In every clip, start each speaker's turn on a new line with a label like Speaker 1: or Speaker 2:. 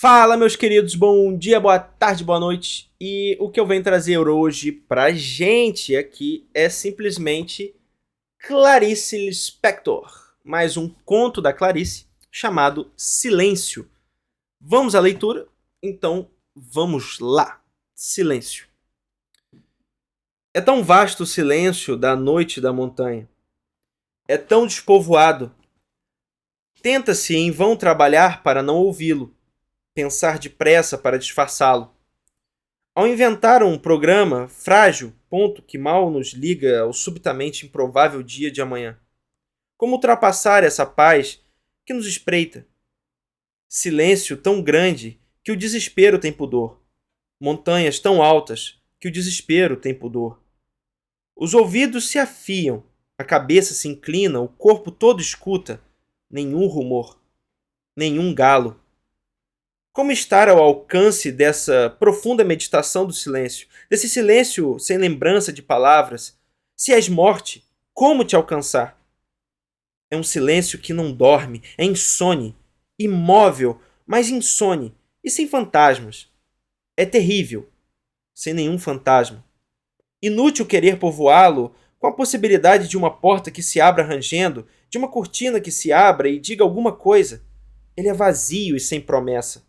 Speaker 1: Fala, meus queridos, bom dia, boa tarde, boa noite. E o que eu venho trazer hoje pra gente aqui é simplesmente Clarice Lispector, mais um conto da Clarice chamado Silêncio. Vamos à leitura? Então, vamos lá. Silêncio. É tão vasto o silêncio da noite da montanha. É tão despovoado. Tenta-se em vão trabalhar para não ouvi-lo, pensar depressa para disfarçá-lo. Ao inventar um programa frágil, ponto que mal nos liga ao subitamente improvável dia de amanhã. Como ultrapassar essa paz que nos espreita? Silêncio tão grande que o desespero tem pudor. Montanhas tão altas que o desespero tem pudor. Os ouvidos se afiam, a cabeça se inclina, o corpo todo escuta. Nenhum rumor, nenhum galo. Como estar ao alcance dessa profunda meditação do silêncio, desse silêncio sem lembrança de palavras? Se és morte, como te alcançar? É um silêncio que não dorme, é insone, imóvel, mas insone, e sem fantasmas. É terrível, sem nenhum fantasma. Inútil querer povoá-lo com a possibilidade de uma porta que se abra rangendo, de uma cortina que se abra e diga alguma coisa. Ele é vazio e sem promessa.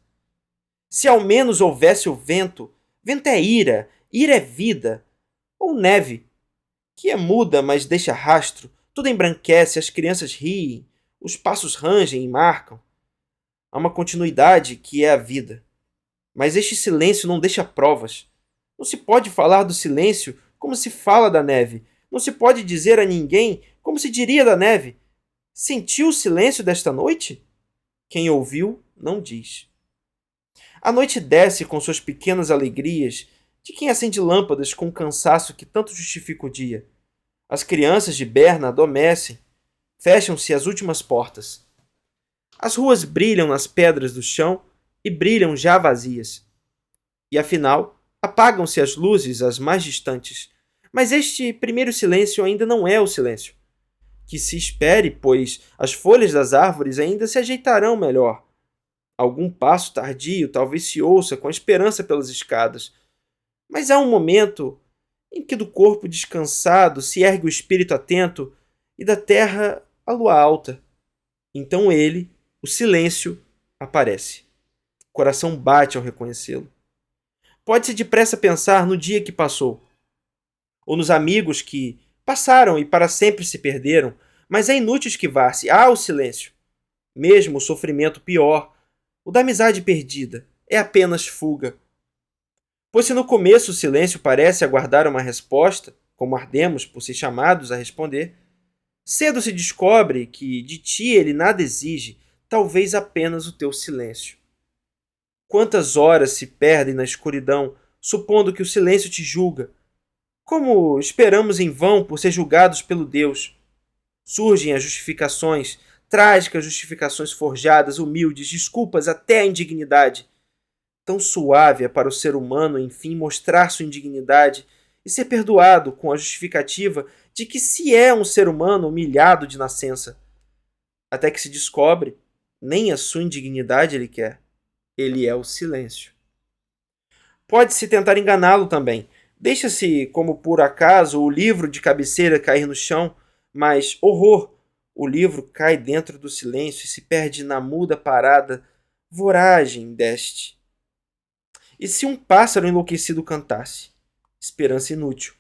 Speaker 1: Se ao menos houvesse o vento, vento é ira, ira é vida. Ou neve, que é muda, mas deixa rastro, tudo embranquece, as crianças riem, os passos rangem e marcam. Há uma continuidade que é a vida. Mas este silêncio não deixa provas. Não se pode falar do silêncio como se fala da neve. Não se pode dizer a ninguém como se diria da neve. Sentiu o silêncio desta noite? Quem ouviu, não diz. A noite desce com suas pequenas alegrias de quem acende lâmpadas com o cansaço que tanto justifica o dia. As crianças de Berna adormecem. Fecham-se as últimas portas. As ruas brilham nas pedras do chão e brilham já vazias. E afinal, apagam-se as luzes as mais distantes. Mas este primeiro silêncio ainda não é o silêncio. Que se espere, pois as folhas das árvores ainda se ajeitarão melhor. Algum passo tardio talvez se ouça com a esperança pelas escadas. Mas há um momento em que do corpo descansado se ergue o espírito atento e da terra a lua alta. Então ele, o silêncio, aparece. O coração bate ao reconhecê-lo. Pode-se depressa pensar no dia que passou, ou nos amigos que passaram e para sempre se perderam, mas é inútil esquivar-se. Há o silêncio. Mesmo o sofrimento pior, o da amizade perdida, é apenas fuga. Pois se no começo o silêncio parece aguardar uma resposta, como ardemos por ser chamados a responder, cedo se descobre que de ti ele nada exige, talvez apenas o teu silêncio. Quantas horas se perdem na escuridão, supondo que o silêncio te julga? Como esperamos em vão por ser julgados pelo Deus? Surgem as justificações, trágicas justificações forjadas, humildes, desculpas até a indignidade. Tão suave é para o ser humano, enfim, mostrar sua indignidade e ser perdoado com a justificativa de que se é um ser humano humilhado de nascença. Até que se descobre, nem a sua indignidade ele quer. Ele é o silêncio. Pode-se tentar enganá-lo também. Deixa-se, como por acaso, o livro de cabeceira cair no chão, mas, horror! O livro cai dentro do silêncio e se perde na muda parada, voragem deste. E se um pássaro enlouquecido cantasse? Esperança inútil.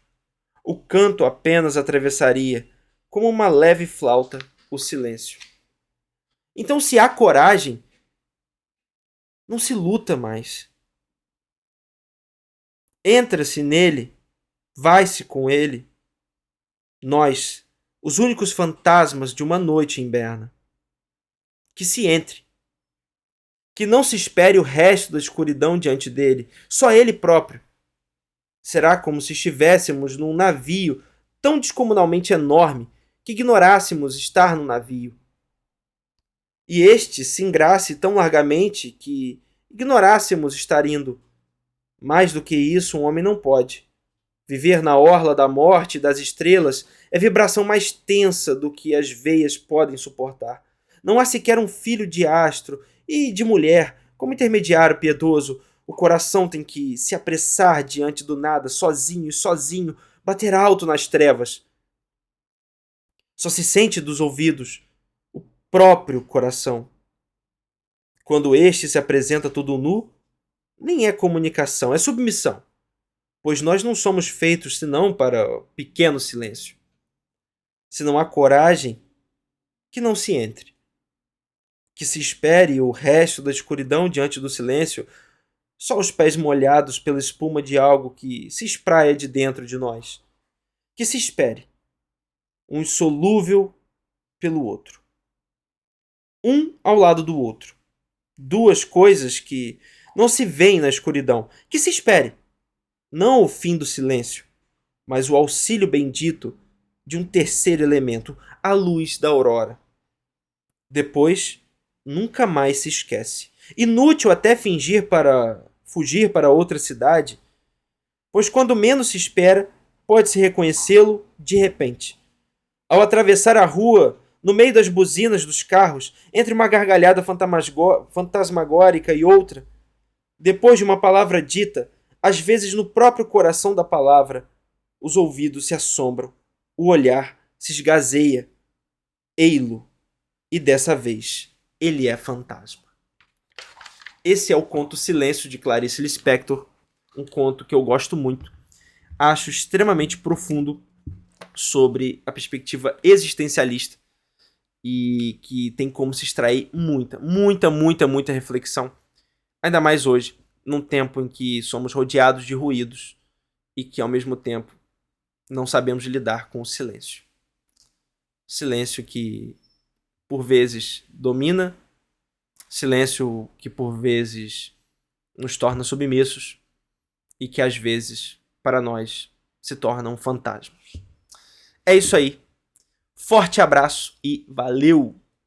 Speaker 1: O canto apenas atravessaria, como uma leve flauta, o silêncio. Então, se há coragem, não se luta mais. Entra-se nele, vai-se com ele. Nós, os únicos fantasmas de uma noite em Berna. Que se entre. Que não se espere o resto da escuridão diante dele, só ele próprio. Será como se estivéssemos num navio tão descomunalmente enorme que ignorássemos estar no navio. E este se engrace tão largamente que ignorássemos estar indo. Mais do que isso, um homem não pode. Viver na orla da morte e das estrelas é vibração mais tensa do que as veias podem suportar. Não há sequer um filho de astro e de mulher Como intermediário piedoso, o coração tem que se apressar diante do nada, sozinho e sozinho, bater alto nas trevas. Só se sente dos ouvidos o próprio coração. Quando este se apresenta todo nu, nem é comunicação, é submissão, pois nós não somos feitos senão para pequeno silêncio. Se não há coragem, que não se entre. Que se espere o resto da escuridão diante do silêncio, só os pés molhados pela espuma de algo que se espraia de dentro de nós. Que se espere, um insolúvel pelo outro. Um ao lado do outro. Duas coisas que não se veem na escuridão. Que se espere, não o fim do silêncio, mas o auxílio bendito de um terceiro elemento, a luz da aurora. Depois, nunca mais se esquece. Inútil até fugir para outra cidade, pois quando menos se espera, pode-se reconhecê-lo de repente. Ao atravessar a rua, no meio das buzinas dos carros, entre uma gargalhada fantasmagórica e outra, depois de uma palavra dita, às vezes no próprio coração da palavra, os ouvidos se assombram, o olhar se esgazeia. Ei-lo, e dessa vez ele é fantasma. Esse é o conto Silêncio, de Clarice Lispector, um conto que eu gosto muito. Acho extremamente profundo sobre a perspectiva existencialista e que tem como se extrair muita reflexão. Ainda mais hoje, num tempo em que somos rodeados de ruídos e que, ao mesmo tempo, não sabemos lidar com o silêncio. Silêncio que, por vezes, domina, silêncio que, por vezes, nos torna submissos e que, às vezes, para nós, se tornam fantasmas. É isso aí. Forte abraço e valeu!